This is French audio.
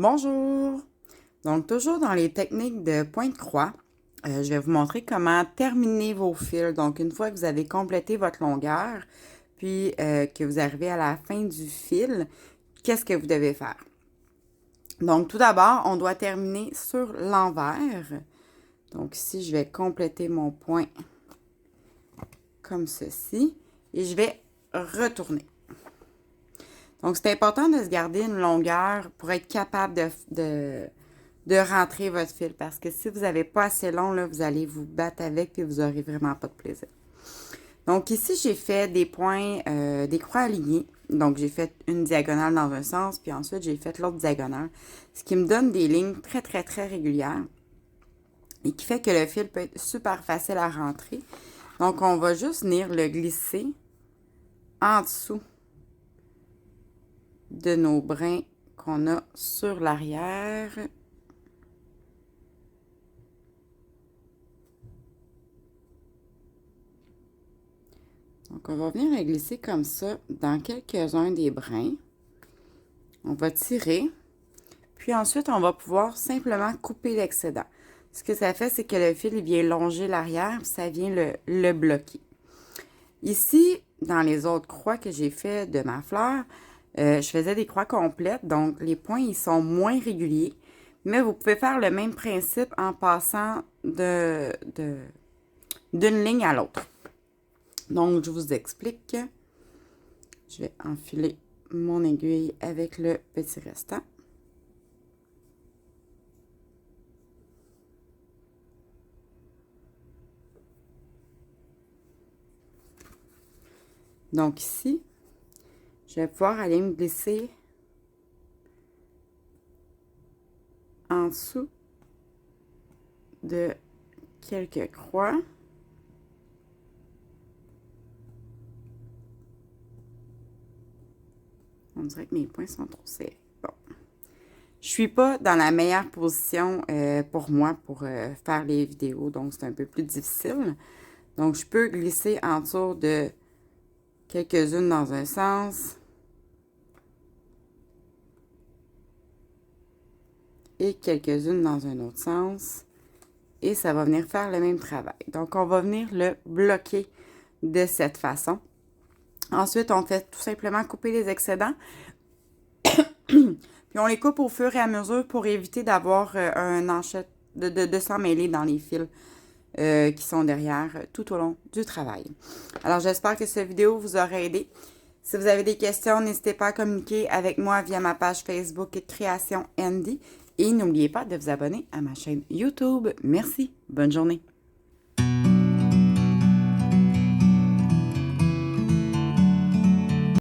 Bonjour! Donc, toujours dans les techniques de pointe-croix, je vais vous montrer comment terminer vos fils. Donc, une fois que vous avez complété votre longueur, puis que vous arrivez à la fin du fil, qu'est-ce que vous devez faire? Donc, tout d'abord, on doit terminer sur l'envers. Donc, ici, je vais compléter mon point comme ceci et je vais retourner. Donc, c'est important de se garder une longueur pour être capable de rentrer votre fil. Parce que si vous n'avez pas assez long, là, vous allez vous battre avec et vous n'aurez vraiment pas de plaisir. Donc, ici, j'ai fait des points, des croix alignées. Donc, j'ai fait une diagonale dans un sens, puis ensuite, j'ai fait l'autre diagonale. Ce qui me donne des lignes très, très, très régulières et qui fait que le fil peut être super facile à rentrer. Donc, on va juste venir le glisser en dessous de nos brins qu'on a sur l'arrière. Donc, on va venir la glisser comme ça dans quelques-uns des brins. On va tirer. Puis ensuite, on va pouvoir simplement couper l'excédent. Ce que ça fait, c'est que le fil il vient longer l'arrière, puis ça vient le bloquer. Ici, dans les autres croix que j'ai fait de ma fleur, je faisais des croix complètes, donc les points, ils sont moins réguliers. Mais vous pouvez faire le même principe en passant d'une ligne à l'autre. Donc, je vous explique. Je vais enfiler mon aiguille avec le petit restant. Donc ici, je vais pouvoir aller me glisser en dessous de quelques croix. On dirait que mes points sont trop serrés. Bon. Je suis pas dans la meilleure position pour moi pour faire les vidéos, donc c'est un peu plus difficile. Donc, je peux glisser en dessous de quelques-unes dans un sens et quelques-unes dans un autre sens. Et ça va venir faire le même travail. Donc, on va venir le bloquer de cette façon. Ensuite, on fait tout simplement couper les excédents. Puis, on les coupe au fur et à mesure pour éviter d'avoir un enchette, de s'emmêler dans les fils qui sont derrière tout au long du travail. Alors, j'espère que cette vidéo vous aura aidé. Si vous avez des questions, n'hésitez pas à communiquer avec moi via ma page Facebook Création Andy. Et n'oubliez pas de vous abonner à ma chaîne YouTube. Merci. Bonne journée.